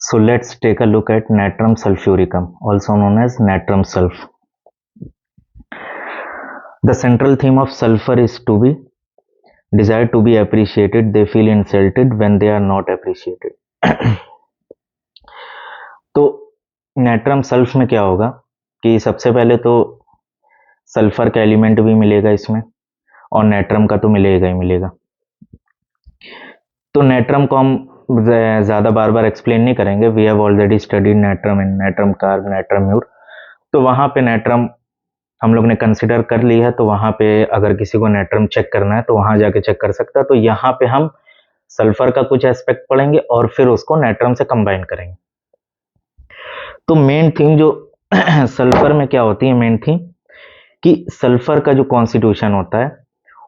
So let's take a look at natrum sulfuricum, also known as natrum sulf. The central theme of sulfur is to be desired to be appreciated. They feel insulted when they are not appreciated. तो natrum sulph में क्या होगा कि सबसे पहले तो sulphur का element भी मिलेगा इसमें और नेट्रम का तो मिलेगा ही मिलेगा। तो नेट्रम को हम ज़्यादा बार बार एक्सप्लेन नहीं करेंगे। We have already studied Natrum in Natrum carb Natrum mur. तो वहाँ पे नेट्रम हम लोग ने कंसिडर कर लिया है, तो वहाँ पे अगर किसी को नेट्रम चेक करना है तो वहाँ जाके चेक कर सकता है। तो यहाँ पे हम सल्फर का कुछ एस्पेक्ट पढ़ेंगे और फिर उसको नेट्रम से कंबाइन करेंगे। तो मेन थीम जो सल्फर में क्या होती है, मेन थीम कि सल्फर का जो कॉन्स्टिट्यूशन होता है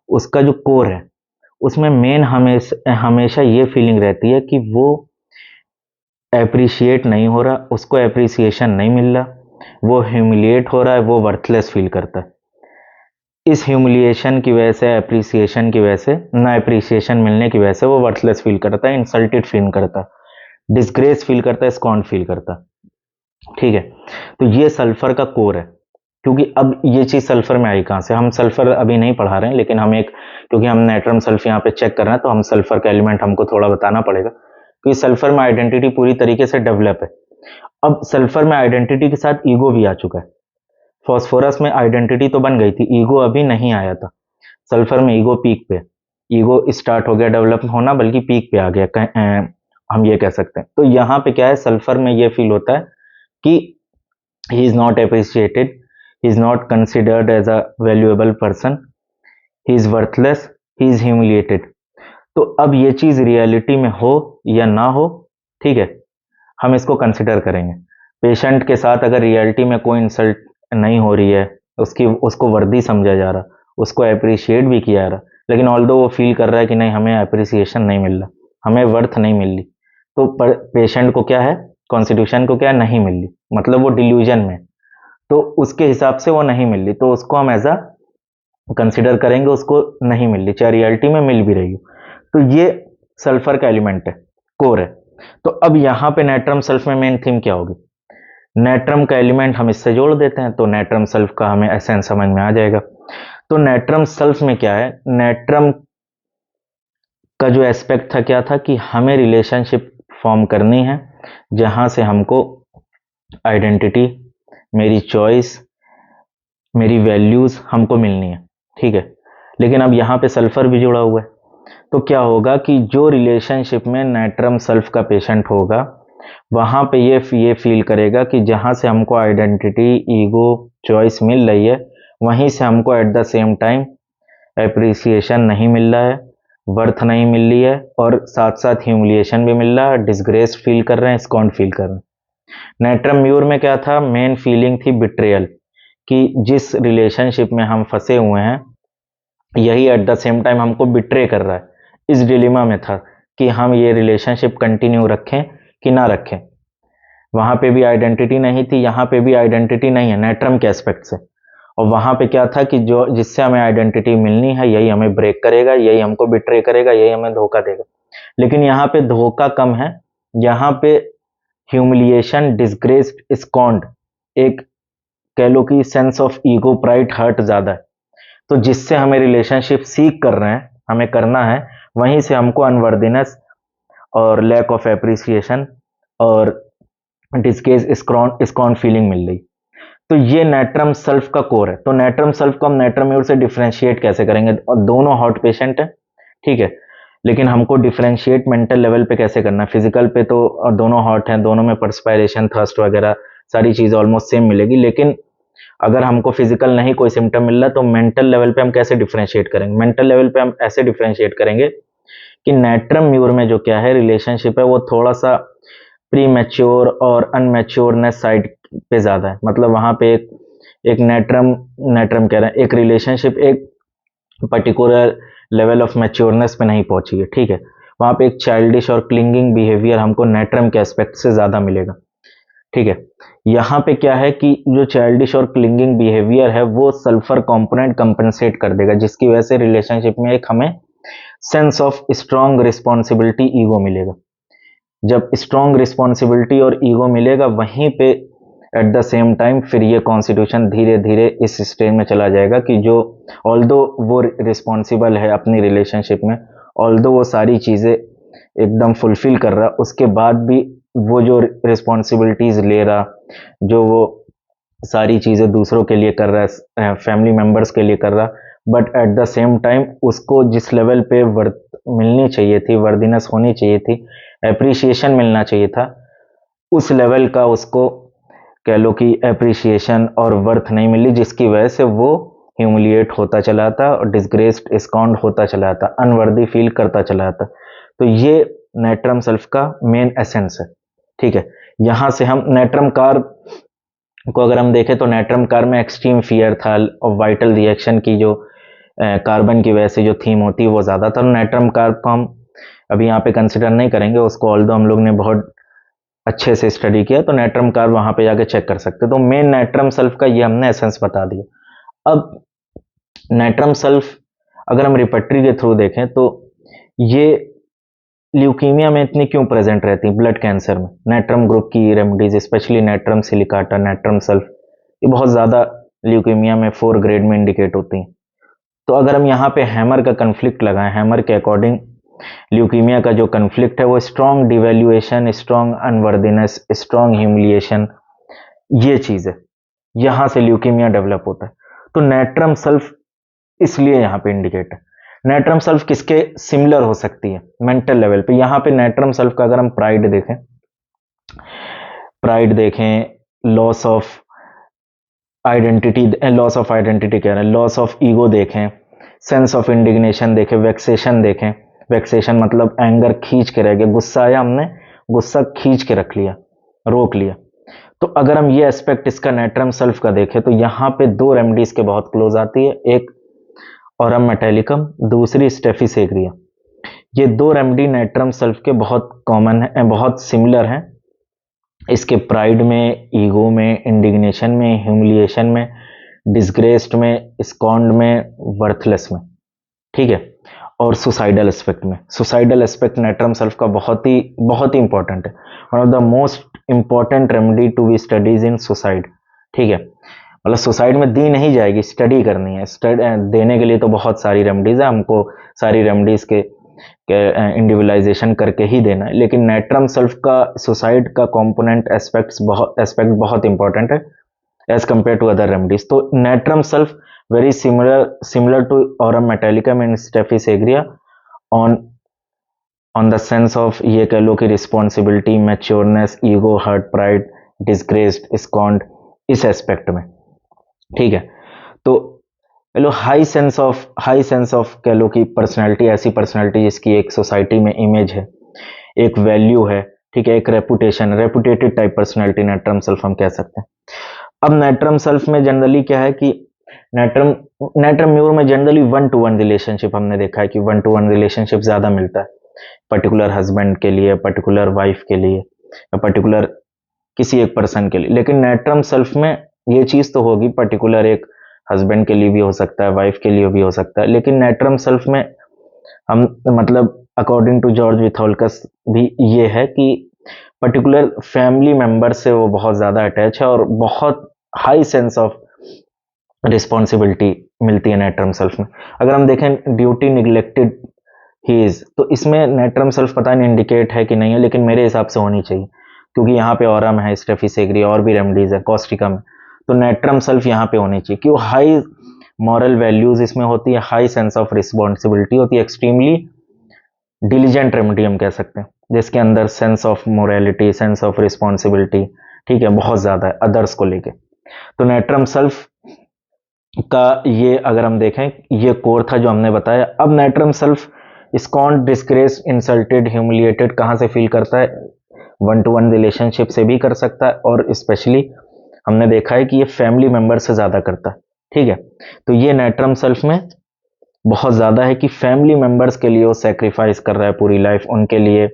उसका जो कोर है उसमें मेन हमेशा ये फीलिंग रहती है कि वो एप्रिशिएट नहीं हो रहा, उसको एप्रिसिएशन नहीं मिल रहा, वो ह्यूमिलिएट हो रहा है, वो वर्थलेस फील करता है। इस ह्यूमिलिएशन की वजह से, एप्रिसिएशन की वजह से, ना एप्रिसिएशन मिलने की वजह से वो वर्थलेस फील करता है, इंसल्टेड फील करता है, डिस्ग्रेस फील करता है, स्कॉन फील करता है। ठीक है, तो ये सल्फर का कोर है। क्योंकि अब ये चीज सल्फर में आई कहां से, हम सल्फर अभी नहीं पढ़ा रहे हैं, लेकिन हम क्योंकि हम नेट्रम सल्फ यहाँ पे चेक कर रहे हैं तो हम सल्फर का एलिमेंट हमको थोड़ा बताना पड़ेगा, क्योंकि सल्फर में आइडेंटिटी पूरी तरीके से डेवलप है। अब सल्फर में आइडेंटिटी के साथ ईगो भी आ चुका है। फॉस्फोरस में आइडेंटिटी तो बन गई थी, ईगो अभी नहीं आया था। सल्फर में ईगो पीक पे, ईगो स्टार्ट हो गया डेवलप होना, बल्कि पीक पे आ गया, हम ये कह सकते हैं। तो यहाँ पे क्या है, सल्फर में ये फील होता है कि he is not appreciated, he is not considered as a valuable person, he is worthless, he is humiliated। तो अब ये चीज रियलिटी में हो या ना हो, ठीक है, हम इसको कंसिडर करेंगे। पेशेंट के साथ अगर रियलिटी में कोई इंसल्ट नहीं हो रही है, उसको वर्दी समझा जा रहा, उसको अप्रिशिएट भी किया जा रहा, लेकिन ऑल्दो वो फील कर रहा है कि नहीं, हमें अप्रिसिएशन नहीं मिल रहा, हमें वर्थ नहीं मिल रही, तो पेशेंट को क्या है, कॉन्स्टिट्यूशन को क्या नहीं मिल रही, मतलब वो डिल्यूजन में, तो उसके हिसाब से वो नहीं मिल रही, तो उसको हम एज अ कंसिडर करेंगे, उसको नहीं मिल रही, चाहे रियलिटी में मिल भी रही हो। तो ये सल्फर का एलिमेंट है, कोर है। तो अब यहां पे नेट्रम सल्फ में मेन थीम क्या होगी, नेट्रम का एलिमेंट हम इससे जोड़ देते हैं तो नेट्रम सल्फ का हमें एसेंस समझ में आ जाएगा। तो नेट्रम सल्फ में क्या है, नेट्रम का जो एस्पेक्ट था क्या था कि हमें रिलेशनशिप फॉर्म करनी है जहां से हमको आइडेंटिटी, मेरी चॉइस, मेरी वैल्यूज हमको मिलनी है, ठीक है। लेकिन अब यहाँ पे सल्फर भी जुड़ा हुआ है, तो क्या होगा कि जो रिलेशनशिप में नेट्रम सल्फ का पेशेंट होगा वहां पे ये फील करेगा कि जहां से हमको आइडेंटिटी, ईगो, चॉइस मिल रही है, वहीं से हमको at the same time appreciation नहीं मिल रहा है, वर्थ नहीं मिल रही है, और साथ साथ ह्यूमिलिएशन भी मिल रहा है, डिसग्रेस फील कर रहे हैं, स्कॉन फील कर रहे हैं। नेट्रम म्यूर में क्या था, मेन फीलिंग थी बिट्रेयल, कि जिस रिलेशनशिप में हम फंसे हुए हैं यही एट द सेम टाइम हमको बिट्रे कर रहा है। इस डिलेमा में था कि हम ये रिलेशनशिप कंटिन्यू रखें कि ना रखें। वहां पे भी आइडेंटिटी नहीं थी, यहाँ पे भी आइडेंटिटी नहीं है नेट्रम के एस्पेक्ट से, और वहां पे क्या था कि जो जिससे हमें आइडेंटिटी मिलनी है यही हमें ब्रेक करेगा, यही हमको बिट्रे करेगा, यही हमें धोखा देगा। लेकिन यहाँ पे धोखा कम है, यहाँ पे ह्यूमिलिएशन, डिसग्रेस, स्कॉन्ड, एक कह लो कि sense of ego, pride, hurt ज्यादा है। तो जिससे हमें रिलेशनशिप सीख कर रहे हैं, हमें करना है, वहीं से हमको अनवर्दीनेस और लैक ऑफ एप्रिसिएशन और डिस्केज, स्कॉन फीलिंग मिल रही। तो ये नेट्रम सल्फ का कोर है। तो नेट्रम सल्फ को हम नेट्रम म्यूर से डिफरेंशिएट कैसे करेंगे, और दोनों हॉट पेशेंट है, ठीक है, लेकिन हमको डिफरेंशिएट मेंटल लेवल पे कैसे करना है। फिजिकल पे तो दोनों हॉट हैं, दोनों में परस्पायरेशन, थर्स्ट वगैरह सारी चीज ऑलमोस्ट सेम मिलेगी, लेकिन अगर हमको फिजिकल नहीं कोई सिम्टम मिल रहा तो मेंटल लेवल पे हम कैसे डिफरेंशिएट करेंगे। मेंटल लेवल पे हम ऐसे डिफरेंशिएट करेंगे कि नेट्रम म्यूर में जो क्या है रिलेशनशिप है वो थोड़ा सा प्री मैच्योर और अनमैच्योरनेस साइड पे ज्यादा है। मतलब वहां पे एक नेट्रम कह रहे हैं, एक रिलेशनशिप एक पर्टिकुलर लेवल ऑफ मैच्योरनेस पे नहीं पहुंची है, ठीक है। वहां पे एक चाइल्डिश और क्लिंगिंग बिहेवियर हमको नेट्रम के एस्पेक्ट से ज्यादा मिलेगा, ठीक है। यहाँ पे क्या है कि जो चाइल्डिश और क्लिंगिंग बिहेवियर है वो सल्फर कंपोनेंट कंपनसेट कर देगा, जिसकी वजह से रिलेशनशिप में एक हमें sense of strong responsibility, ego मिलेगा। जब स्ट्रॉन्ग रिस्पॉन्सिबिलिटी और ईगो मिलेगा वहीं पे एट द सेम टाइम फिर ये कॉन्स्टिट्यूशन धीरे धीरे इस स्टेज में चला जाएगा कि जो ऑल्दो वो रिस्पॉन्सिबल है अपनी रिलेशनशिप में, ऑल्दो वो सारी चीज़ें एकदम फुलफिल कर रहा, उसके बाद भी वो जो रिस्पॉन्सिबिलिटीज़ ले रहा, जो वो सारी चीज़ें दूसरों के लिए कर रहा है, फैमिली मेम्बर्स के लिए कर रहा, but at the same time उसको जिस लेवल पे वर्थ मिलनी चाहिए थी, वर्दीनेस होनी चाहिए थी, एप्रिसिएशन मिलना चाहिए था, उस लेवल का उसको कह लो कि एप्रिसिएशन और वर्थ नहीं मिली, जिसकी वजह से वो ह्यूमिलिएट होता चला था और डिसग्रेस्ड स्कॉन्ड होता चला था, अनवर्दी फील करता चला था। तो ये नेट्रम सेल्फ का मेन एसेंस है। ठीक है, यहाँ से हम नेट्रम कार को अगर हम देखें तो नेट्रम कार में एक्सट्रीम फियर था और वाइटल रिएक्शन की जो कार्बन की वजह से जो थीम होती है वो ज़्यादा था। नेट्रम कार को हम अभी यहाँ पे कंसिडर नहीं करेंगे उसको, ऑल्दो हम लोग ने बहुत अच्छे से स्टडी किया, तो नेट्रम कार वहाँ पे जाके चेक कर सकते हैं। तो मेन नेट्रम सेल्फ का ये हमने एसेंस बता दिया। अब नेट्रम सेल्फ अगर हम रिपेट्री के थ्रू देखें तो ये ल्यूकीमिया में इतनी क्यों प्रेजेंट रहती है, ब्लड कैंसर में नेट्रम ग्रुप की remedies, specially natrum silicata, natrum sulph, ये बहुत ज़्यादा ल्यूकीमिया में 4 ग्रेड में इंडिकेट होती हैं। तो अगर हम यहाँ पे हैमर का कन्फ्लिक्ट लगाएं, हैमर के अकॉर्डिंग ल्यूकीमिया का जो कन्फ्लिक्ट है वो strong devaluation, strong unworthiness, strong humiliation, ये चीज़ है, यहाँ से ल्यूकीमिया डेवलप होता है। तो नेट्रम सेल्फ इसलिए यहाँ पे इंडिकेट है। नेट्रम सेल्फ किसके सिमिलर हो सकती है मेंटल लेवल पे, यहाँ पे नेट्रम सेल्फ का अगर हम प्राइड देखें, loss of identity, loss of identity कह रहे हैं, लॉस ऑफ ईगो देखें, सेंस ऑफ इंडिग्नेशन देखें, वेक्सेशन देखें, वेक्सेशन मतलब एंगर खींच के रह गया, गुस्सा आया हमने गुस्सा खींच के रख लिया, रोक लिया। तो अगर हम ये एस्पेक्ट इसका नेट्रम सेल्फ का देखें तो यहाँ पे 2 रेमेडीज के बहुत क्लोज आती है, एक ऑरम मेटालिकम, दूसरी स्टेफिसेग्रिया। ये 2 रेमेडी नेट्रम सेल्फ के बहुत कॉमन है, बहुत सिमिलर हैं। इसके प्राइड में, ईगो में, इंडिग्नेशन में, ह्यूमिलिएशन में, डिसग्रेस्ड में, स्कॉन्ड में, वर्थलेस में। ठीक है, और सुसाइडल एस्पेक्ट में, सुसाइडल एस्पेक्ट नेट्रम सेल्फ का बहुत ही इंपॉर्टेंट है, one of the most important remedy to be studies in suicide. ठीक है, मतलब सुसाइड में दी नहीं जाएगी, स्टडी करनी है, देने के लिए तो बहुत सारी रेमेडीज है, हमको सारी रेमेडीज के इंडिविजुअलाइजेशन करके ही देना है, लेकिन नेट्रम सेल्फ का सुसाइड का कंपोनेंट एस्पेक्ट बहुत इंपॉर्टेंट है as compare to other remedies. तो natrum sulph very similar to aurum metallicum and staphysagria on the sense of, ये कह लो कि responsibility, matureness, ego, hurt, pride, disgraced, scorned, इस एस्पेक्ट में। ठीक है, तो कह लो हाई सेंस ऑफ कह लो कि पर्सनैलिटी, ऐसी पर्सनैलिटी जिसकी एक सोसाइटी में इमेज है, एक वैल्यू है, ठीक है, एक reputed type personality natrum self हम कह सकते हैं। अब नेट्रम सेल्फ में जनरली क्या है कि नेट्रम म्यूर में जनरली 1-to-1 रिलेशनशिप हमने देखा है कि 1-to-1 रिलेशनशिप ज्यादा मिलता है, पर्टिकुलर हस्बैंड के लिए, पर्टिकुलर वाइफ के लिए, पर्टिकुलर किसी एक पर्सन के लिए। लेकिन नेट्रम सेल्फ में ये चीज तो होगी, पर्टिकुलर एक हस्बैंड के लिए भी हो सकता है, वाइफ के लिए भी हो सकता है, लेकिन नेट्रम सेल्फ में हम मतलब अकॉर्डिंग टू जॉर्ज विथोल्कस भी ये है कि पर्टिकुलर फैमिली मेंबर से वो बहुत ज़्यादा अटैच है और बहुत हाई सेंस ऑफ रिस्पॉन्सिबिलिटी मिलती है नेट्रम सेल्फ में। अगर हम देखें ड्यूटी निग्लेक्टेड ही इज, तो इसमें नेट्रम सेल्फ पता नहीं इंडिकेट है कि नहीं है, लेकिन मेरे हिसाब से होनी चाहिए, क्योंकि यहाँ पे ऑरम है, स्टेफिसेग्रिया और भी रेमेडीज है, कॉस्टिका में, तो नेट्रम सेल्फ यहाँ पे होनी चाहिए क्यों, हाई मॉरल वैल्यूज इसमें होती है, हाई सेंस ऑफ रिस्पॉन्सिबिलिटी होती है, एक्सट्रीमली डिलीजेंट रेमेडी हम कह सकते हैं, जिसके अंदर sense of morality, sense of responsibility, ठीक है, बहुत ज्यादा है अदर्स को लेके। तो नेट्रम सेल्फ का ये अगर हम देखें ये कोर था जो हमने बताया। अब natrum sulph scorned, disgrace, insulted, humiliated कहाँ से फील करता है, 1-to-1 रिलेशनशिप से भी कर सकता है, और स्पेशली हमने देखा है कि ये फैमिली मेंबर से ज्यादा करता है। ठीक है, तो ये नेट्रम सेल्फ में बहुत ज्यादा है कि फैमिली मेंबर्स के लिए वो सेक्रीफाइस कर रहा है पूरी लाइफ, उनके लिए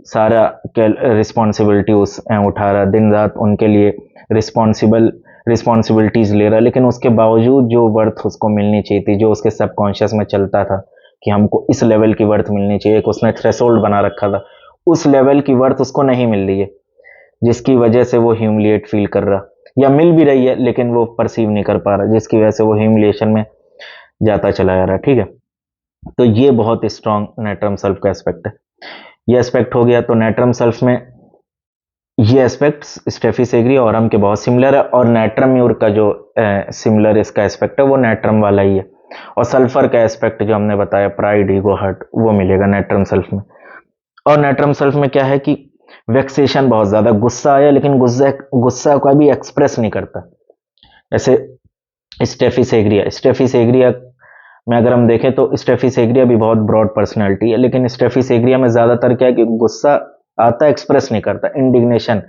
सारा रिस्पॉन्सिबिलिटी उठा रहा है, दिन रात उनके लिए रिस्पॉन्सिबिलिटीज ले रहा है, लेकिन उसके बावजूद जो वर्थ उसको मिलनी चाहिए थी, जो उसके सबकॉन्शियस में चलता था कि हमको इस लेवल की वर्थ मिलनी चाहिए, एक उसने थ्रेशोल्ड बना रखा था, उस लेवल की वर्थ उसको नहीं मिल रही है, जिसकी वजह से वो ह्यूमिलिएट फील कर रहा, या मिल भी रही है लेकिन वो परसीव नहीं कर पा रहा, जिसकी वजह से वो ह्यूमिलिएशन में जाता चला जा रहा है। ठीक है, तो ये बहुत स्ट्रांग नेट्रम सेल्फ का एस्पेक्ट है। ये एस्पेक्ट हो गया। तो नेट्रम सेल्फ में ये एस्पेक्ट स्टेफी एग्री और हम के बहुत सिमिलर है, और नेट्रम म्यूर का जो सिमिलर इसका एस्पेक्ट है वो नेट्रम वाला ही है। और सल्फर का एस्पेक्ट जो हमने बताया प्राइड ईगो हर्ट, वो मिलेगा नेट्रम सेल्फ में। और नेट्रम सेल्फ में क्या है कि वेक्सेशन बहुत ज्यादा, गुस्सा आया लेकिन गुस्सा को भी एक्सप्रेस नहीं करता। ऐसे स्टेफी एग्रिया में अगर हम देखें तो स्टेफी एग्रिया भी बहुत ब्रॉड पर्सनैलिटी है, लेकिन स्टेफी एग्रिया में ज्यादातर क्या है कि गुस्सा आता एक्सप्रेस नहीं करता, इंडिग्नेशन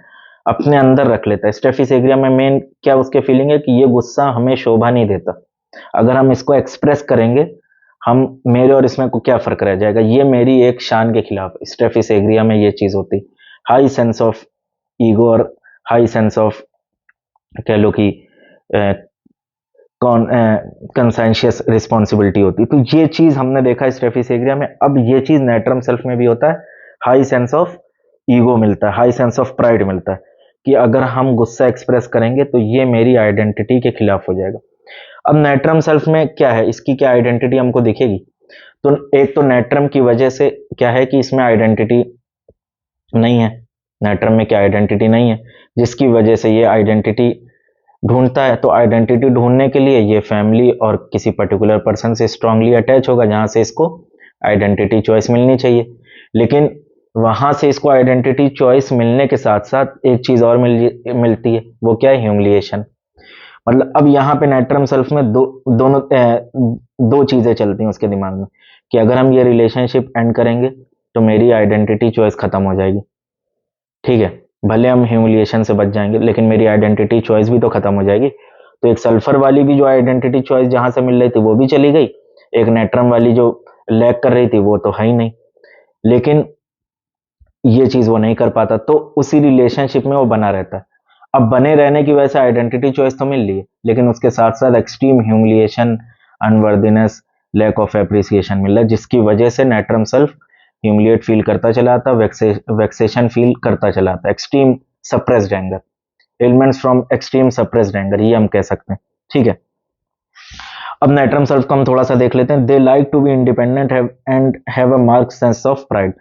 अपने अंदर रख लेता है। स्टेफी एग्रिया में मेन क्या उसके फीलिंग है कि ये गुस्सा हमें शोभा नहीं देता, अगर हम इसको एक्सप्रेस करेंगे हम मेरे और इसमें को क्या फर्क रह जाएगा, ये मेरी एक शान के खिलाफ। स्टेफिस एग्रिया में ये चीज होती, हाई सेंस ऑफ ईगो और हाई सेंस ऑफ कह लो कि कंसेंशियस रिस्पॉन्सिबिलिटी होती। तो ये चीज हमने देखा स्टेफिस एग्रिया में। अब ये चीज नेट्रम सेल्फ में भी होता है, हाई सेंस ऑफ ईगो मिलता है, हाई सेंस ऑफ प्राइड मिलता है कि अगर हम गुस्सा एक्सप्रेस करेंगे तो ये मेरी आइडेंटिटी के खिलाफ हो जाएगा। अब नेट्रम सेल्फ में क्या है, इसकी क्या आइडेंटिटी हमको दिखेगी। तो एक तो नेट्रम की वजह से क्या है कि इसमें आइडेंटिटी नहीं है, नेट्रम में क्या आइडेंटिटी नहीं है, जिसकी वजह से ये आइडेंटिटी ढूंढता है। तो आइडेंटिटी ढूंढने के लिए ये फैमिली और किसी पर्टिकुलर पर्सन से स्ट्रांगली अटैच होगा जहां से इसको आइडेंटिटी चॉइस मिलनी चाहिए। लेकिन वहां से इसको आइडेंटिटी चॉइस मिलने के साथ साथ एक चीज और मिलती है, वो क्या है, ह्यूमिलिएशन। मतलब अब यहाँ पे नेट्रम सेल्फ में दो चीजें चलती हैं उसके दिमाग में कि अगर हम ये रिलेशनशिप एंड करेंगे तो मेरी आइडेंटिटी चॉइस खत्म हो जाएगी। ठीक है, भले हम ह्यूमिलिएशन से बच जाएंगे लेकिन मेरी आइडेंटिटी चॉइस भी तो खत्म हो जाएगी। तो एक सल्फर वाली भी जो आइडेंटिटी चॉइस जहां से मिल रही थी वो भी चली गई, एक नेट्रम वाली जो लैग कर रही थी वो तो है ही नहीं। लेकिन ये चीज वो नहीं कर पाता, तो उसी रिलेशनशिप में वो बना रहता है। अब बने रहने की वजह से आइडेंटिटी चॉइस तो मिल रही है, लेकिन उसके साथ साथ extreme humiliation, unworthiness, lack of appreciation मिल रहा है, जिसकी वजह से नेट्रम सेल्फ ह्यूमिलिएट फील करता चला आता, वेक्सेशन फील करता चला आता, extreme suppressed anger, elements from extreme suppressed anger, ये हम कह सकते हैं। ठीक है, अब नेट्रम सेल्फ को हम थोड़ा सा देख लेते हैं। They like to be independent and have a mark sense of pride.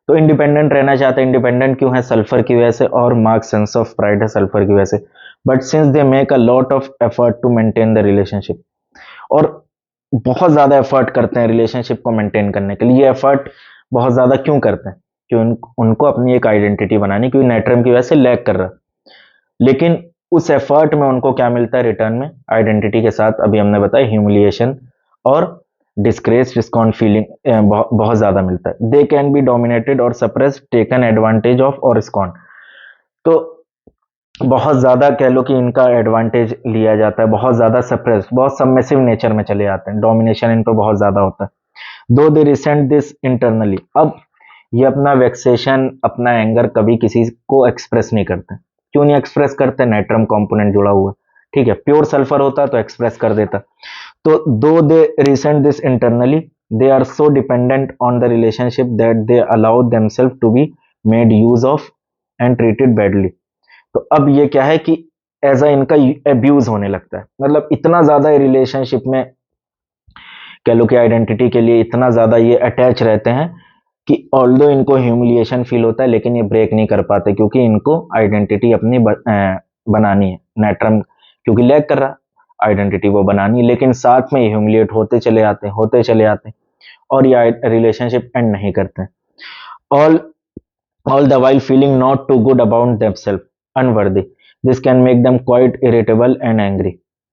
तो इंडिपेंडेंट रहना चाहते हैं। इंडिपेंडेंट क्यों है, सल्फर की वजह से, और मार्क सेंस ऑफ प्राइड है सल्फर की वजह से। But since they make a lot of effort to maintain the relationship, और बहुत ज्यादा एफर्ट करते हैं रिलेशनशिप को मेंटेन करने के लिए। ये एफर्ट बहुत ज्यादा क्यों करते हैं, कि उनको अपनी एक आइडेंटिटी बनानी, क्योंकि नेट्रम की वजह से लैग कर रहा है। लेकिन उस एफर्ट में उनको क्या मिलता है रिटर्न में, आइडेंटिटी के साथ अभी हमने बताया ह्यूमिलिएशन और डिस्ग्रेस, डिस्काउंट फीलिंग बहुत ज्यादा मिलता है। दे कैन बी डोमिनेटेड और सप्रेस, टेकन एडवांटेज ऑफ और स्कॉन। तो बहुत ज्यादा कह लो कि इनका एडवांटेज लिया जाता है, बहुत ज्यादा सप्रेस, बहुत सबमिसिव नेचर में चले जाते हैं, डोमिनेशन इन पर बहुत ज्यादा होता है। दो दे रिसेंट दिस इंटरनली, अब ये अपना वेक्सेशन, अपना एंगर कभी किसी को एक्सप्रेस नहीं करते। क्यों नहीं एक्सप्रेस करते, नेट्रम कंपोनेंट जुड़ा हुआ है। ठीक है, प्योर सल्फर होता तो एक्सप्रेस कर देता। तो though they resent this internally, they are so dependent on the relationship that they allow themselves to be made use of and treated badly. तो अब ये क्या है कि एज अ इनका एब्यूज होने लगता है, मतलब इतना ज्यादा रिलेशनशिप में कह लो कि आइडेंटिटी के लिए इतना ज्यादा ये अटैच रहते हैं कि ऑल्दो इनको ह्यूमिलिएशन फील होता है लेकिन ये ब्रेक नहीं कर पाते, क्योंकि इनको आइडेंटिटी अपनी बनानी है। नेट्रम क्योंकि लैग कर रहा, आइडेंटिटी वो बनानी, लेकिन साथ में ह्यूमिलिएट होते चले आते हैं, होते चले आते हैं, और ये रिलेशनशिप एंड नहीं करते। All all the while feeling not too good about themselves, unworthy, this can make them quite irritable and angry.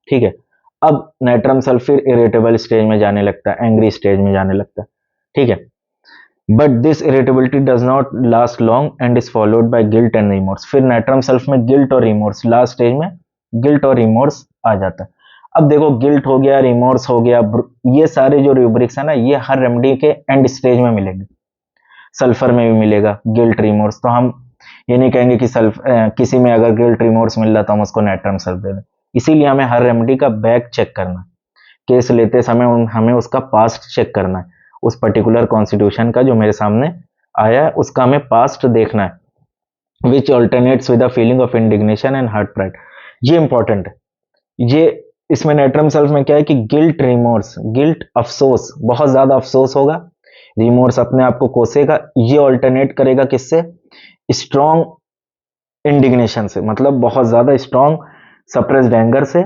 ठीक है, अब नेट्रम सल्फर इरिटेबल स्टेज में जाने लगता है, एंग्री स्टेज में जाने लगता है। ठीक है, but this irritability does not last long and is followed by guilt and remorse. फिर नेट्रम सेल्फ में गिल्ट और रिमोर्स, लास्ट स्टेज में गिल्ट और रिमोर्स आ जाता है। अब देखो गिल्ट हो गया, रिमोर्स हो गया, ये सारे जो रूब्रिक्स है ना, ये हर रेमेडी के एंड स्टेज में मिलेंगे। सल्फर में भी मिलेगा गिल्ट रिमोर्स, तो हम ये नहीं कहेंगे कि किसी में अगर गिल्ट रिमोर्स मिल रहा तो हम उसको नेट्रम सेल्फ दे दें। इसीलिए हमें हर रेमेडी का बैक चेक करना, केस लेते समय हमें उसका पास्ट चेक करना है, उस पर्टिकुलर कॉन्स्टिट्यूशन का जो मेरे सामने आया है उसका हमें पास्ट देखना है। Which alternates with a feeling of indignation and hurt pride, ये इंपॉर्टेंट है। ये इसमें नेट्रम सेल्फ में क्या है कि गिल्ट, रिमोर्स, गिल्ट अफसोस, बहुत ज्यादा अफसोस होगा, रिमोर्स अपने आप को कोसेगा, ये ऑल्टरनेट करेगा किससे, स्ट्रॉन्ग इंडिग्नेशन से, मतलब बहुत ज्यादा स्ट्रॉन्ग सप्रेस्ड एंगर से,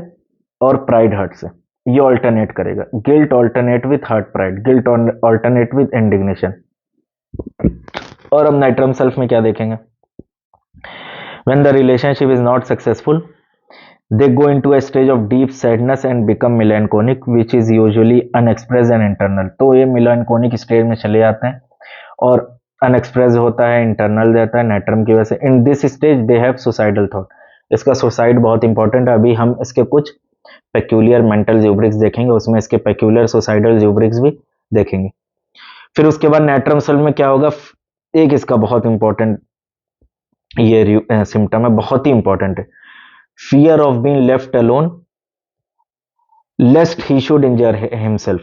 और प्राइड हर्ट से, ये ऑल्टरनेट करेगा। Guilt alternate with heart pride, guilt alternate with indignation. और हम नाइट्रम सेल्फ में क्या देखेंगे, when the relationship is not successful they go into a stage of deep sadness and become melancholic which is usually unexpressed and internal। तो ये melancholic stage में चले जाते हैं और अनएक्सप्रेस होता है, इंटरनल रहता है नाइट्रम की वजह से। In this stage they have suicidal thought, इसका सुसाइड बहुत इंपॉर्टेंट है। अभी हम इसके कुछ पेक्यूलियर मेंटल ज्यूब्रिक्स देखेंगे, उसमें इसके पेक्यूलियर सुसाइडल ज्यूब्रिक्स भी देखेंगे। फिर उसके बाद नाइट्रम सेल में क्या होगा, एक इसका बहुत इंपॉर्टेंट ये सिम्टम है, बहुत ही इंपॉर्टेंट है, fear of being left alone lest he should injure himself।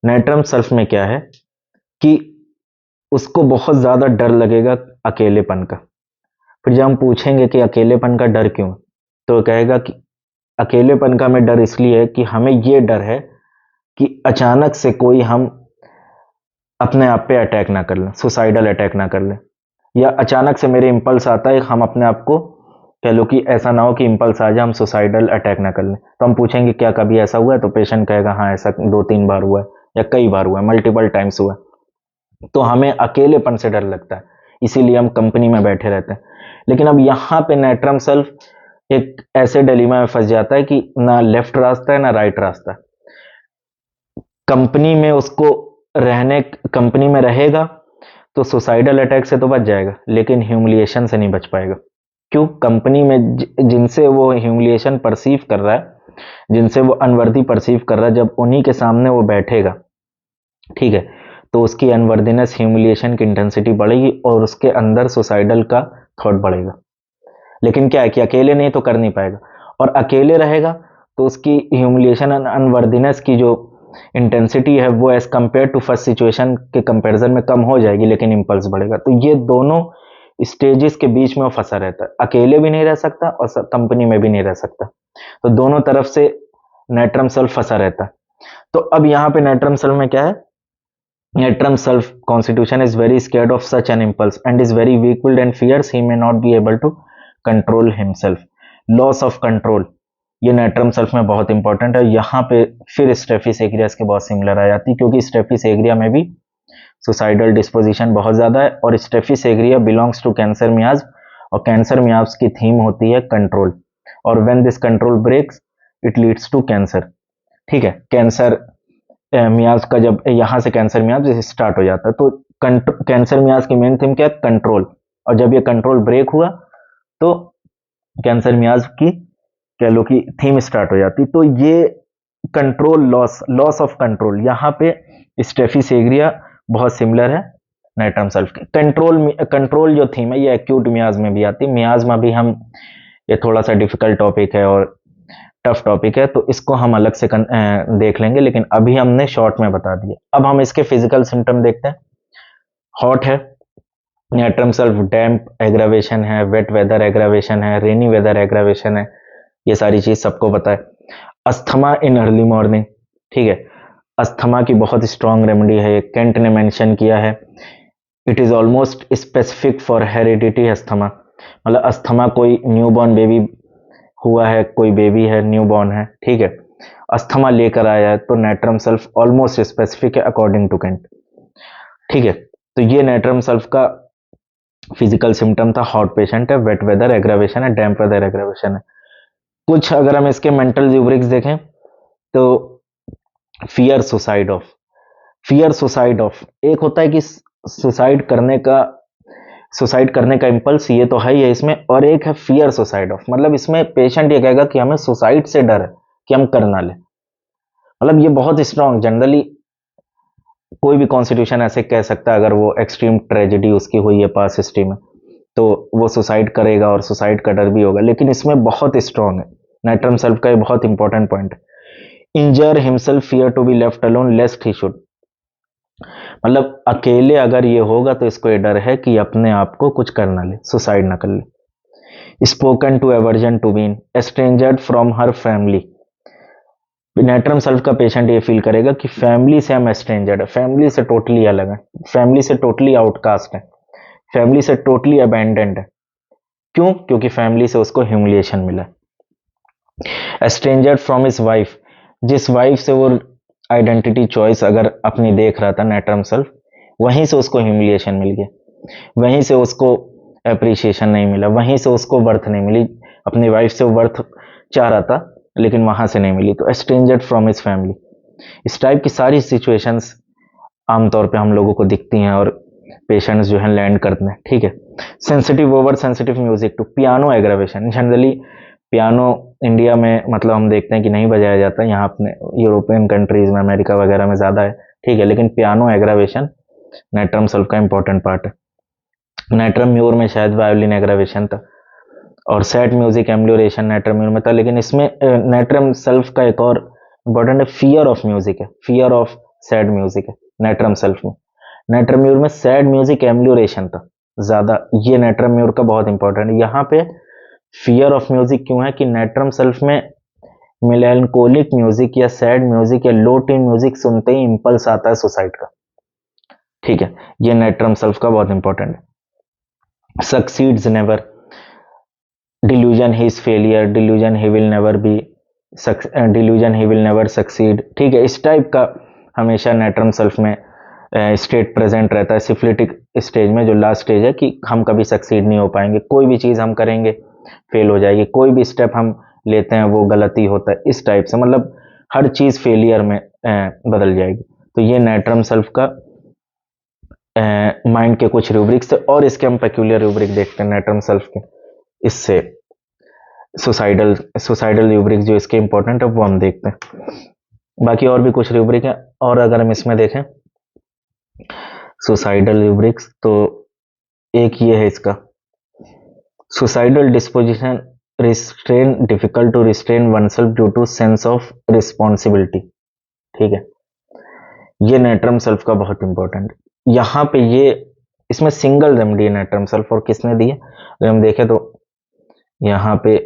Nitrum sulph में क्या है कि उसको बहुत ज्यादा डर लगेगा अकेलेपन का। फिर जब हम पूछेंगे कि अकेलेपन का डर क्यों, तो कहेगा कि अकेलेपन का हमें डर इसलिए है कि हमें यह डर है कि अचानक से कोई हम अपने आप पे अटैक ना कर लें, सुसाइडल अटैक ना कर लें, या अचानक से मेरे इंपल्स आता है हम अपने आप को कह लो कि ऐसा ना हो कि इंपल्स आ जाए हम सुसाइडल अटैक ना कर लें। तो हम पूछेंगे क्या कभी ऐसा हुआ है, तो पेशेंट कहेगा हाँ ऐसा 2-3 बार हुआ है या कई बार हुआ है, मल्टीपल टाइम्स हुआ है। तो हमें अकेलेपन से डर लगता है, इसीलिए हम कंपनी में बैठे रहते हैं। लेकिन अब यहाँ पे नाइट्रम सेल्फ एक ऐसे डिलेमा में फंस जाता है कि ना लेफ्ट रास्ता है ना राइट रास्ता है। कंपनी में उसको कंपनी में रहेगा तो सुसाइडल अटैक से तो बच जाएगा, लेकिन ह्यूमिलिएशन से नहीं बच पाएगा। क्यों, कंपनी में जिनसे वो ह्यूमिलिएशन परसीव कर रहा है, जिनसे वो अनवर्दी परसीव कर रहा है, जब उन्हीं के सामने वो बैठेगा, ठीक है, तो उसकी अनवर्दीनेस, ह्यूमिलिएशन की इंटेंसिटी बढ़ेगी और उसके अंदर सुसाइडल का थॉट बढ़ेगा। लेकिन क्या है कि अकेले नहीं तो कर नहीं पाएगा, और अकेले रहेगा तो उसकी ह्यूमिलिएशन एंड अनवर्दीनेस की जो इंटेंसिटी है वो as compare to first situation के कंपैरिजन में कम हो जाएगी, लेकिन इंपल्स बढ़ेगा। तो ये दोनों स्टेजेस के बीच में वो फंसा रहता है, अकेले भी नहीं रह सकता और कंपनी में भी नहीं रह सकता, तो दोनों तरफ से नाइट्रम सेल्फ फंसा रहता है। तो अब यहाँ पे नाइट्रम सेल्फ में क्या है, Natrum sulph constitution is very scared of such an impulse and is very weak willed and fears he may not be able to control himself. Loss of control, ये नाइट्रम सेल्फ में बहुत important है। यहाँ पे फिर स्टेफिस एग्रियस के बहुत similar आ जाती है, क्योंकि स्टेफिस एग्रिया में भी सुसाइडल डिस्पोजिशन बहुत ज्यादा है, और Staphisagria belongs to cancer miasm, और कैंसर मियाज की थीम होती है कंट्रोल, और when this control breaks it leads to cancer. ठीक है, कैंसर मियाज का जब यहाँ से कैंसर मियाज स्टार्ट हो जाता है, तो कैंसर मियाज की मेन थीम क्या है, कंट्रोल, और जब ये कंट्रोल ब्रेक हुआ तो कैंसर मियाज की कह लो कि थीम स्टार्ट हो जाती। तो ये कंट्रोल लॉस ऑफ कंट्रोल, यहाँ पे स्टेफिस एग्रिया बहुत सिमिलर है नाइट्रम सेल्फ के। कंट्रोल जो थीम है ये एक्यूट मियाज में भी आती है। मियाज में भी हम, ये थोड़ा सा डिफिकल्ट टॉपिक है और टफ टॉपिक है, तो इसको हम अलग से देख लेंगे, लेकिन अभी हमने शॉर्ट में बता दिया। अब हम इसके फिजिकल सिम्टम देखते हैं। हॉट है नाइट्रम सेल्फ, डैम्प एग्रावेशन है, वेट वेदर एग्रावेशन है, रेनी वेदर एग्रावेशन है, ये सारी चीज सबको पता है। अस्थमा इन अर्ली मॉर्निंग, ठीक है, अस्थमा की बहुत स्ट्रॉन्ग रेमेडी है, केंट ने मेंशन किया है। It is almost specific for heredity asthma, मतलब अस्थमा कोई न्यूबॉर्न बेबी हुआ है, कोई बेबी है न्यूबॉर्न है, ठीक है, अस्थमा लेकर आया है, तो नाइट्रम सेल्फ ऑलमोस्ट स्पेसिफिक है अकॉर्डिंग टू केंट। ठीक है, तो ये नाइट्रम सेल्फ का फिजिकल सिम्टम था। हॉट पेशेंट है, वेट वेदर एग्रावेशन है, डैम्प वेदर एग्रावेशन है। कुछ अगर हम इसके मेंटल ज्यूब्रिक्स देखें तो फियर सुसाइड ऑफ, एक होता है कि सुसाइड करने का इंपल्स, ये तो है ही है इसमें, और एक है फियर सुसाइड ऑफ, मतलब इसमें पेशेंट ये कहेगा कि हमें सुसाइड से डर है कि हम कर ना ले। मतलब ये बहुत स्ट्रांग, जनरली कोई भी कॉन्स्टिट्यूशन ऐसे कह सकता है अगर वो एक्सट्रीम ट्रेजेडी उसकी हुई है पास हिस्ट्री में, तो वो सुसाइड करेगा और सुसाइड का डर भी होगा, लेकिन इसमें बहुत स्ट्रांग है। नाइट्रम सेल्फ का ये बहुत इंपॉर्टेंट पॉइंट है। Injure himself, fear to be left alone lest he should, मतलब अकेले अगर ये होगा तो इसको ये डर है कि अपने आप को कुछ कर ना ले, सुसाइड ना कर ले। Spoken to aversion to been estranged from her family. Natrum sulph का पेशेंट ये फील करेगा कि फैमिली से हम एस्ट्रेंजर्ड है, फैमिली से टोटली अलग है, फैमिली से टोटली आउटकास्ट है, फैमिली से टोटली अबैंडेंड है। क्यों? क्योंकि फैमिली से उसको ह्यूमिलिएशन मिला। एस्ट्रेंजर्ड फ्रॉम हिज वाइफ, जिस वाइफ से वो आइडेंटिटी चॉइस अगर अपनी देख रहा था नेटरम सेल्फ, वहीं से उसको ह्यूमिलिएशन मिल गया, वहीं से उसको अप्रिसिएशन नहीं मिला, वहीं से उसको वर्थ नहीं मिली। अपनी वाइफ से वो वर्थ चाह रहा था लेकिन वहां से नहीं मिली, तो एस्ट्रेंजर्ड फ्रॉम हिज फैमिली। इस टाइप की सारी सिचुएशंस आमतौर पे हम लोगों को दिखती हैं और पेशेंट्स जो है लैंड करते हैं। ठीक है। Sensitive over sensitive music to piano aggravation. Generally piano India में मतलब हम देखते हैं कि नहीं बजाया जाता, यहाँ अपने यूरोपियन कंट्रीज में, अमेरिका वगैरह में ज़्यादा है। ठीक है, लेकिन पियानो एग्रावेशन नेट्रम सल्फ का इंपॉर्टेंट पार्ट है। नेट्रम म्यूर में शायद वायोलिन एग्रावेशन था और सैड म्यूजिक एम्ब्ल्यूरेशन नेट्रम म्यूर में था, लेकिन इसमें नेट्रम सेल्फ का एक और इंपॉर्टेंट है, फियर ऑफ म्यूजिक है, फियर ऑफ सैड म्यूजिक है नेट्रम सेल्फ में। नेट्रम म्यूर में सैड म्यूजिक एम्ब्ल्यूरेशन था ज्यादा, ये नेट्रम म्यूर का बहुत इंपॉर्टेंट है। यहाँ पे फियर ऑफ म्यूजिक क्यों है कि नेट्रम सेल्फ में मेलानकोलिक म्यूजिक या सैड म्यूजिक या लो टीन म्यूजिक सुनते ही इंपल्स आता है सुसाइड का। ठीक है, ये नेट्रम सेल्फ का बहुत इंपॉर्टेंट है। Succeeds never, delusion he is failure, delusion he will never be, delusion he will never succeed. ठीक है, इस टाइप का हमेशा नेट्रम सेल्फ में स्टेट प्रेजेंट रहता है सिफिलिटिक स्टेज में, जो लास्ट स्टेज है कि हम कभी सक्सीड नहीं हो पाएंगे, कोई भी चीज़ हम करेंगे फेल हो जाएगी, कोई भी स्टेप हम लेते हैं वो गलती होता है, इस टाइप से मतलब हर चीज़ फेलियर में बदल जाएगी। तो ये नेट्रम सेल्फ का माइंड के कुछ रूब्रिक्स थे और इसके हम पेक्यूलियर रूब्रिक देखते हैं नेट्रम सेल्फ के। इससे सुसाइडल सुसाइडल रूब्रिक जो इसके इंपॉर्टेंट है वो हम देखते हैं। बाकी और भी कुछ रूब्रिक है, और अगर हम इसमें देखें सुसाइडल रूब्रिक्स, तो एक ये है इसका, suicidal disposition restrain, difficult to restrain oneself due to sense of responsibility. ठीक है, ये नेट्रम सेल्फ का बहुत इंपॉर्टेंट है। यहाँ पे ये इसमें सिंगल रेमडी है नेट्रम सेल्फ, और किसने दी है अगर हम देखें तो यहाँ पे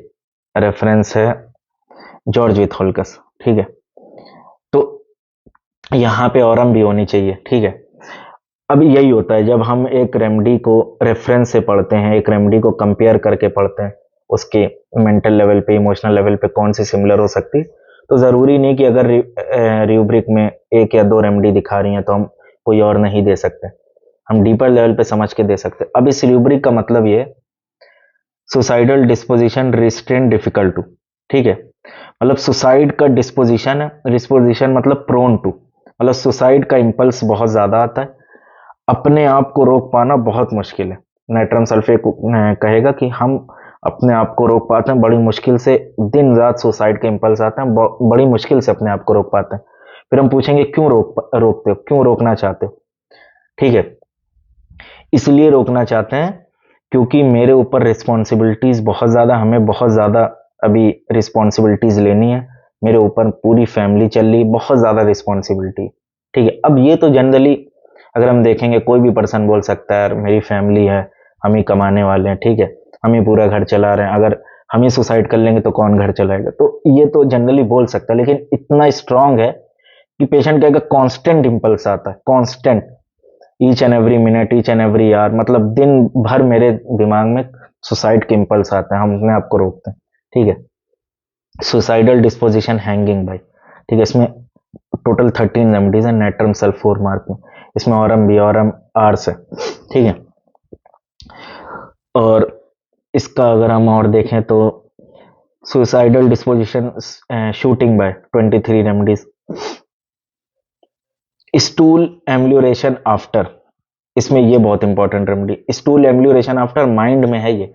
रेफरेंस है जॉर्ज विथोल्कस। ठीक है, तो यहाँ पे ऑरम भी होनी चाहिए। ठीक है, अब यही होता है जब हम एक रेमडी को रेफरेंस से पढ़ते हैं, एक रेमडी को कंपेयर करके पढ़ते हैं, उसके मेंटल लेवल पे, इमोशनल लेवल पे कौन सी सिमिलर हो सकती है, तो ज़रूरी नहीं कि अगर रूब्रिक में एक या दो रेमडी दिखा रही हैं तो हम कोई और नहीं दे सकते, हम डीपर लेवल पे समझ के दे सकते। अब इस रूब्रिक का मतलब ये suicidal disposition restrain difficult to. ठीक है, मतलब सुसाइड का डिस्पोजिशन है, डिस्पोजिशन मतलब प्रोन टू, मतलब सुसाइड का इंपल्स बहुत ज़्यादा आता है, अपने आप को रोक पाना बहुत मुश्किल है। नेट्रम सल्फेट कहेगा कि हम अपने आप को रोक पाते हैं बड़ी मुश्किल से, दिन रात सुसाइड के इंपल्स आते हैं, बड़ी मुश्किल से अपने आप को रोक पाते हैं। फिर हम पूछेंगे क्यों रोकते हो, क्यों रोकना चाहते हो? ठीक है, इसलिए रोकना चाहते हैं क्योंकि मेरे ऊपर रिस्पॉन्सिबिलिटीज बहुत ज़्यादा, हमें बहुत ज़्यादा अभी रिस्पॉन्सिबिलिटीज लेनी है, मेरे ऊपर पूरी फैमिली चल रही, बहुत ज़्यादा रिस्पॉन्सिबिलिटी। ठीक है, अब ये तो जनरली अगर हम देखेंगे कोई भी पर्सन बोल सकता है यार मेरी फैमिली है, हम ही कमाने वाले हैं, ठीक है, हम ही पूरा घर चला रहे हैं, अगर हम ही सुसाइड कर लेंगे तो कौन घर चलाएगा, तो ये तो जनरली बोल सकता है। लेकिन इतना स्ट्रांग है कि पेशेंट कहेगा कांस्टेंट इंपल्स आता है, constant, each and every minute, each and every hour, मतलब दिन भर मेरे दिमाग में सुसाइड के इंपल्स आते हैं, हम अपने आप को रोकते हैं। ठीक है, सुसाइडल डिस्पोजिशन हैंगिंग बाय। ठीक है, इसमें टोटल 13 रेमडीज है, नेट्रम सेल्फ 4 मार्क में, इसमें ऑरम बी ऑरम आर्स है। ठीक है, और इसका अगर हम और देखें तो suicidal disposition shooting by 23 remedies. Stool amelioration after, इसमें ये बहुत important remedy, stool amelioration after mind में है ये,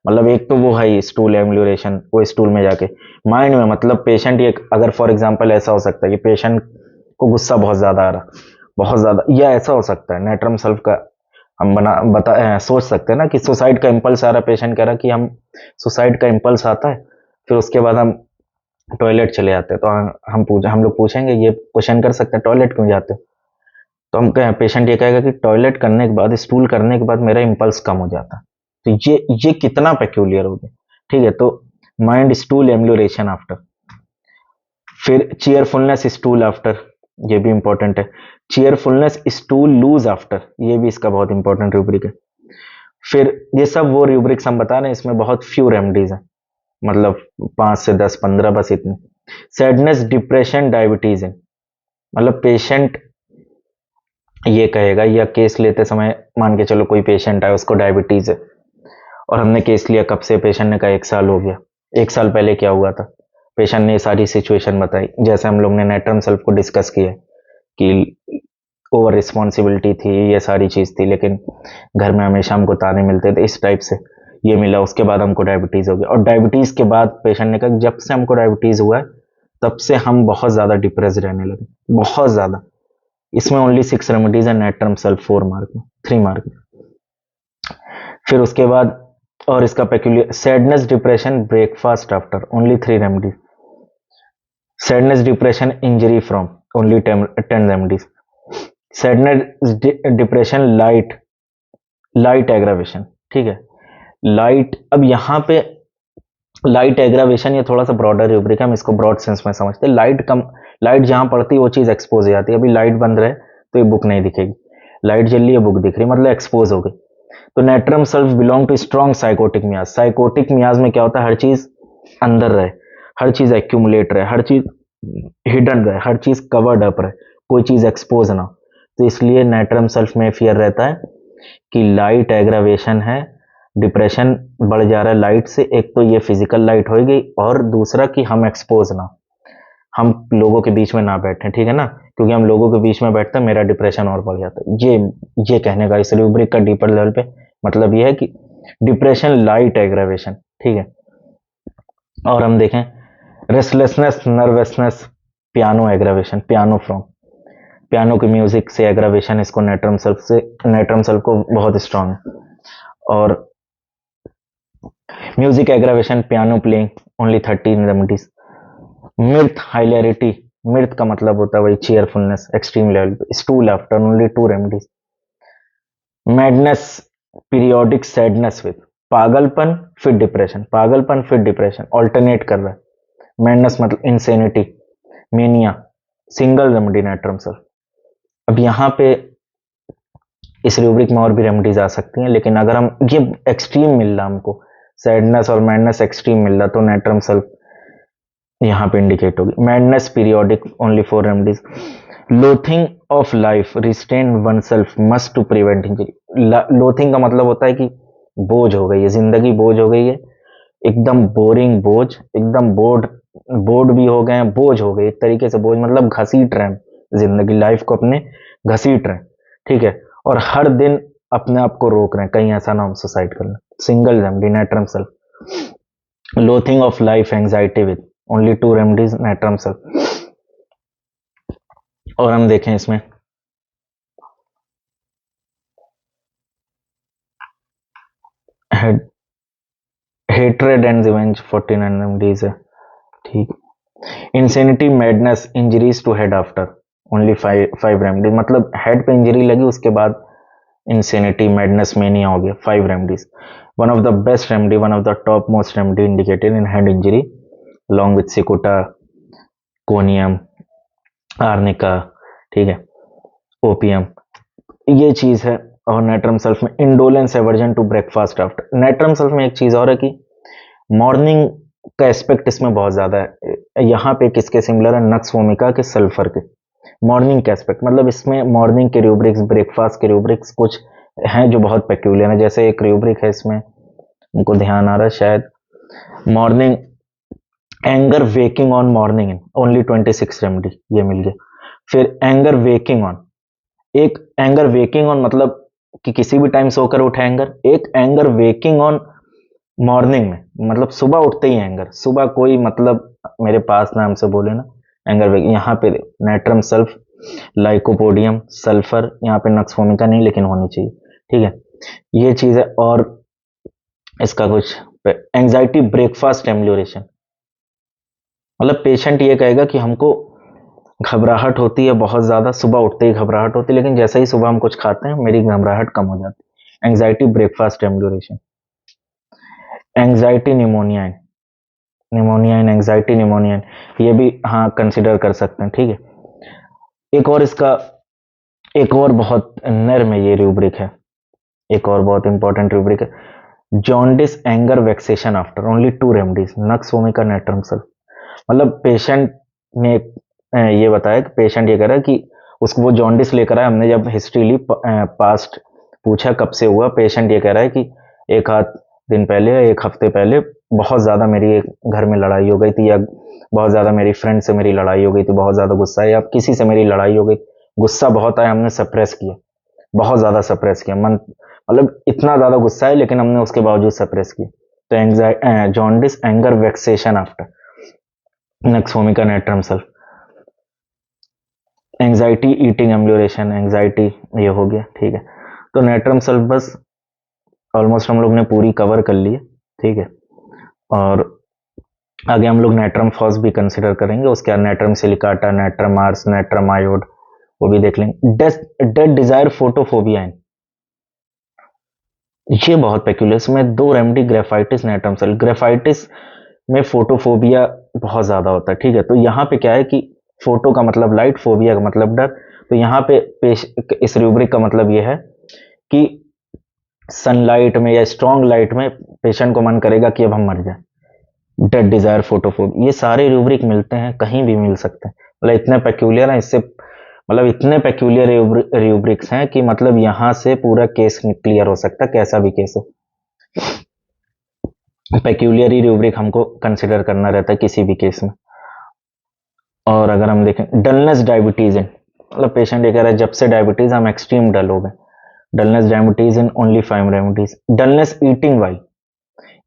मतलब एक तो वो है स्टूल एम्ब्ल्यूरेशन, वो स्टूल में जाके माइंड में, मतलब पेशेंट ये अगर फॉर एग्जांपल ऐसा हो सकता है कि पेशेंट को गुस्सा बहुत ज्यादा आ रहा, बहुत ज्यादा, या ऐसा हो सकता है नेट्रम सेल्फ का हम सोच सकते हैं ना कि सुसाइड का इंपल्स आ रहा है, पेशेंट कह रहा कि हम सुसाइड का इंपल्स आता है, फिर उसके बाद हम टॉयलेट चले जाते हैं, तो हम लोग पूछेंगे, ये क्वेश्चन कर सकते हैं टॉयलेट क्यों जाते हो, तो हम कहें, पेशेंट ये कहेगा कि टॉयलेट करने के बाद, स्टूल करने के बाद मेरा इम्पल्स कम हो जाता है। तो ये कितना पेक्यूलियर हो गया, ठीक है। तो माइंड स्टूल एम्यूलेशन आफ्टर। फिर चीयरफुलनेस स्टूल आफ्टर, ये भी इंपॉर्टेंट है। चीयरफुलनेस स्टूल लूज आफ्टर, ये भी इसका बहुत इंपॉर्टेंट रूब्रिक है। फिर ये सब वो रूब्रिक्स हम बता रहे हैं, इसमें बहुत फ्यू रेमेडीज हैं, मतलब 5 से 10 15 बस इतने। सैडनेस डिप्रेशन डायबिटीज है, मतलब पेशेंट ये कहेगा, या केस लेते समय मान के चलो कोई पेशेंट आया, उसको डायबिटीज है, और हमने केस लिया कब से, पेशेंट ने कहा 1 साल हो गया। 1 साल पहले क्या हुआ था, पेशेंट ने ये सारी सिचुएशन बताई, जैसे हम लोग ने नेट्रम सेल्फ को डिस्कस किया कि ओवर रिस्पॉन्सिबिलिटी थी, ये सारी चीज थी, लेकिन घर में हमेशा हमको ताने मिलते थे, इस टाइप से ये मिला, उसके बाद हमको डायबिटीज हो गया। और डायबिटीज के बाद पेशेंट ने कहा जब से हमको डायबिटीज हुआ है तब से हम बहुत ज्यादा डिप्रेस रहने लगे, बहुत ज्यादा। इसमें ओनली 6 रेमेडीज है, नेट्रम सेल्फ 4 मार्क में, 3 मार्क में। फिर उसके बाद, और इसका peculiar, sadness depression breakfast after, only 3 remedies. Sadness depression injury from, only 10 remedies. Sadness depression light aggravation, ठीक है। लाइट, अब यहाँ पे लाइट एग्रावेशन ये थोड़ा सा ब्रॉडर रूब्रिक है, हम इसको ब्रॉड सेंस में समझते हैं। लाइट जहां पड़ती है वो चीज एक्सपोज हो जाती है। अभी लाइट बंद रहे तो ये बुक नहीं दिखेगी, लाइट जल रही है बुक दिख रही, मतलब एक्सपोज हो गई। तो natrum sulph belong to strong sycotic miasm. Sycotic miasm में क्या होता है, हर चीज अंदर रहे, हर चीज एक्यूमुलेट रहे, हर चीज हिडन रहे, हर चीज कवर्ड अप रहे, कोई चीज एक्सपोज ना। तो इसलिए नेट्रम सेल्फ में फियर रहता है कि लाइट एग्रावेशन है, डिप्रेशन बढ़ जा रहा है लाइट से। एक तो ये फिजिकल लाइट होगी, और दूसरा कि हम एक्सपोज ना, हम लोगों के बीच में ना बैठे, ठीक है ना, क्योंकि हम लोगों के बीच में बैठते हैं मेरा डिप्रेशन और बढ़ जाता है। ये कहने का इस रूब्रिक का डीपर लेवल पे मतलब ये है कि डिप्रेशन लाइट एग्रावेशन, ठीक है। और हम देखें restlessness nervousness piano aggravation, piano from, piano की म्यूजिक से एग्रावेशन, इसको नेट्रम सेल्फ को बहुत स्ट्रांग है। और music aggravation piano playing, only 13 remedies. Mirth hilarity, mirth का मतलब होता है वही चीयरफुलनेस एक्सट्रीम लेवल पे, stool after, only 2 remedies. Madness periodic sadness with, पागलपन फिर डिप्रेशन, पागलपन फिर डिप्रेशन ऑल्टरनेट कर रहा है। मैडनेस मतलब insanity, mania, single remedy natrum self. अब यहाँ पे इस रूब्रिक में और भी रेमेडीज आ सकती हैं, लेकिन अगर हम ये एक्सट्रीम मिल रहा हमको, सैडनेस और मैडनेस एक्सट्रीम मिल रहा, तो नेट्रम सेल्फ यहाँ पे इंडिकेट होगी। Madness periodic, only 4 remedies. Loathing of life, restrain oneself must to prevent injury. Loathing का मतलब होता है कि बोझ हो गई है जिंदगी, बोझ हो गई है, एकदम बोरिंग बोझ, एकदम बोर्ड भी हो गए हैं, बोझ हो गई एक तरीके से। बोझ मतलब घसीट रहे हैं जिंदगी, लाइफ को अपने घसीट रहे हैं, ठीक है। और हर दिन अपने आप को रोक रहे हैं कहीं ऐसा ना हम सुसाइड कर लें। Single remedy natrum self. Loathing of life anxiety with, only 2 remedies natrum self. और हम देखें इसमें हेट्रेड एंड रिवेंज 49 रेमेडीज है, ठीक। Insanity madness injuries to head after, only 5 remedies, मतलब हेड पे इंजरी लगी उसके बाद इंसेनिटी मैडनेस मेनिया हो गया, 5 remedies. One of the best remedy, one of the top most remedy indicated in head injury along with cicuta, conium, arnica, ठीक है, opium, ये चीज है। और नेट्रम सेल्फ में indolence aversion to breakfast after. Natrum sulph में एक चीज और है कि मॉर्निंग का एस्पेक्ट इसमें बहुत ज्यादा है। यहाँ पे किसके सिमिलर है, नक्स वोमिका के सल्फर के। मॉर्निंग का एस्पेक्ट मतलब इसमें मॉर्निंग के रूब्रिक्स, ब्रेकफास्ट के रूब्रिक्स कुछ हैं जो बहुत पेक्यूलियर है। जैसे एक रूब्रिक है इसमें, उनको ध्यान आ रहा है शायद, morning anger waking on morning in, only 26 remedy, ये मिल गया। फिर एंगर वेकिंग ऑन, एक एंगर वेकिंग ऑन मतलब कि किसी भी टाइम सोकर उठे एंगर, एक एंगर वेकिंग ऑन मॉर्निंग में, मतलब सुबह उठते ही एंगर, सुबह कोई मतलब मेरे पास ना हमसे बोले ना, एंगर वेकिंग। यहाँ पे नेट्रम सेल्फ, लाइकोपोडियम, सल्फर, यहाँ पे नक्स वोमिका नहीं लेकिन होनी चाहिए, ठीक है, ये चीज है। और इसका कुछ एंजाइटी ब्रेकफास्ट एम्यूलेशन, मतलब पेशेंट ये कहेगा कि हमको घबराहट होती है बहुत ज़्यादा, सुबह उठते ही घबराहट होती है, लेकिन जैसे ही सुबह हम कुछ खाते हैं मेरी घबराहट कम हो जाती है। Anxiety breakfast time duration, anxiety pneumonia, pneumonia इन एंग्जाइटी निमोनिया, ये भी हाँ कंसिडर कर सकते हैं, ठीक है। एक और इसका एक और बहुत नर में ये रूब्रिक है, एक और बहुत इंपॉर्टेंट रूब्रिक है, jaundice anger vexation after only 2 remedies nux vomica natrum. मतलब पेशेंट ने ये बताया कि पेशेंट ये कह रहा है कि उसको वो जॉन्डिस लेकर आया, हमने जब हिस्ट्री ली पास्ट पूछा कब से हुआ, पेशेंट ये कह रहा है कि एक आध दिन पहले या एक हफ्ते पहले बहुत ज़्यादा मेरी एक घर में लड़ाई हो गई थी, या बहुत ज़्यादा मेरी फ्रेंड से मेरी लड़ाई हो गई थी, बहुत ज़्यादा गुस्सा है, या किसी से मेरी लड़ाई हो गई, गुस्सा बहुत आया, हमने सप्रेस किया, बहुत ज़्यादा सप्रेस किया, मन मतलब इतना ज़्यादा गुस्सा है लेकिन हमने उसके बावजूद सप्रेस किया। तो anxiety jaundice anger vexation after nux vomica natrum sulph. Anxiety eating amelioration, anxiety ये हो गया, ठीक है। तो नेट्रम सल्फ बस ऑलमोस्ट हम लोग ने पूरी कवर कर ली है, ठीक है। और आगे हम लोग नेट्रम फॉस भी कंसिडर करेंगे, उसके बाद natrum silicata, natrum hours, natrum आयोड, वो भी देख लेंगे। डेड डिजायर फोटोफोबिया, ये बहुत पेक्यूलियर, इसमें 2 remedy Graphites Natrum sulph. Graphites में फोटोफोबिया बहुत ज्यादा होता है, ठीक है। तो यहाँ पे क्या है कि फोटो का मतलब लाइट, फोबिया का मतलब डर। तो यहाँ पे इस रूब्रिक का मतलब ये है कि सनलाइट में या स्ट्रॉन्ग लाइट में पेशेंट को मन करेगा कि अब हम मर जाए। डेड डिजायर फोटोफोबिया, ये सारे रूब्रिक मिलते हैं, कहीं भी मिल सकते हैं, मतलब इतने पेक्यूलियर हैं, इससे मतलब इतने पेक्यूलियर रूब्रिक्स हैं कि मतलब यहां से पूरा केस क्लियर हो सकता है, कैसा भी केस हो, पेक्यूलियर ही रूब्रिक हमको कंसिडर करना रहता है किसी भी केस में। और अगर हम देखें डलनेस डायबिटीज इन, मतलब पेशेंट ये कह रहा है जब से डायबिटीज हम एक्सट्रीम डल हो गए, dullness diabetes in only 5 remedies. Dullness eating while,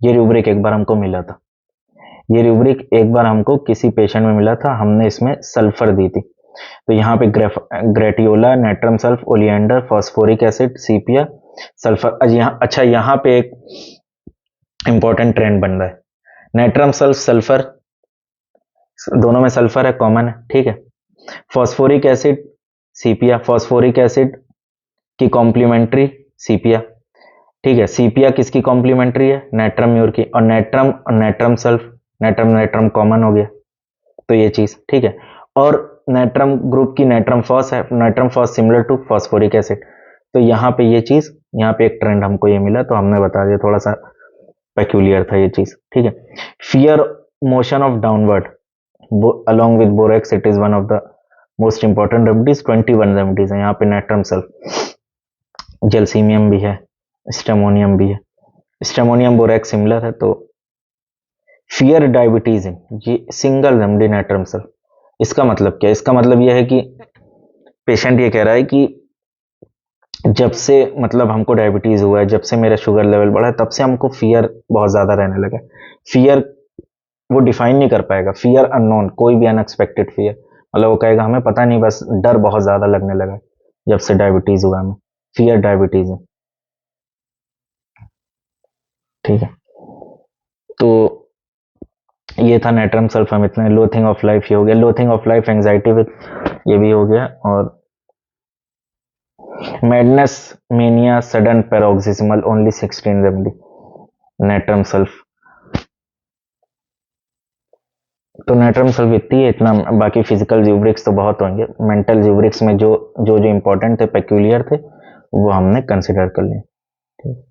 ये रूब्रिक एक बार हमको मिला था, ये रूब्रिक एक बार हमको किसी पेशेंट में मिला था, हमने इसमें सल्फर दी थी। तो यहाँ पे gratiola, natrum sulph, oleander, phosphoric acid, sepia, sulphur. अच्छा यहाँ पे एक इंपॉर्टेंट ट्रेंड बन रहा है, नेट्रम सल्फ सल्फर, दोनों में सल्फर है, कॉमन है, ठीक है। फॉस्फोरिक एसिड सीपिया, फॉस्फोरिक एसिड की कॉम्प्लीमेंट्री सीपिया, ठीक है। सीपिया किसकी कॉम्प्लीमेंट्री है, नेट्रम म्यूर की, और Natrum sulph, Natrum Natrum common हो गया, तो ये चीज ठीक है। और नेट्रम ग्रुप की नेट्रम फॉस है, Natrum phos similar to phosphoric acid. तो यहाँ पे ये चीज, यहाँ पे एक ट्रेंड हमको ये मिला, तो हमने बता दिया, थोड़ा सा पेक्यूलियर था ये चीज, ठीक है। Fear motion of downward along with borax, it is one of the most important remedies। 21 remedies है यहाँ पे, नेट्रम सल्फ, जेलसीमियम भी है, स्टेमोनियम भी है, स्टेमोनियम बोरेक्स सिमिलर है। तो फियर डायबिटीज इन, ये सिंगल रेमेडी नेट्रम सल्फ। इसका मतलब क्या है, इसका मतलब यह है कि पेशेंट ये कह रहा है कि जब से मतलब हमको डायबिटीज हुआ है, जब से मेरा शुगर लेवल बढ़ा है, तब से हमको फियर बहुत ज्यादा रहने लगा। फियर वो डिफाइन नहीं कर पाएगा, फियर अननोन, कोई भी अनएक्सपेक्टेड फियर, मतलब वो कहेगा हमें पता नहीं, बस डर बहुत ज्यादा लगने लगा जब से डायबिटीज हुआ हमें, फियर डायबिटीज है, ठीक है। तो ये था नेट्रम सल्फ, हम इतने। लोथिंग ऑफ लाइफ ये हो गया, loathing of life anxiety with, ये भी हो गया। और madness mania sudden paroxysmal only 16 remedy natrum sulph. तो नेट्रम सल्फ इतनी है, इतना। बाकी फिजिकल ज्यूब्रिक्स तो बहुत होंगे, मेंटल ज्यूब्रिक्स में जो जो जो इंपॉर्टेंट थे, पेक्यूलियर थे, वो हमने कंसिडर कर लिए, ठीक।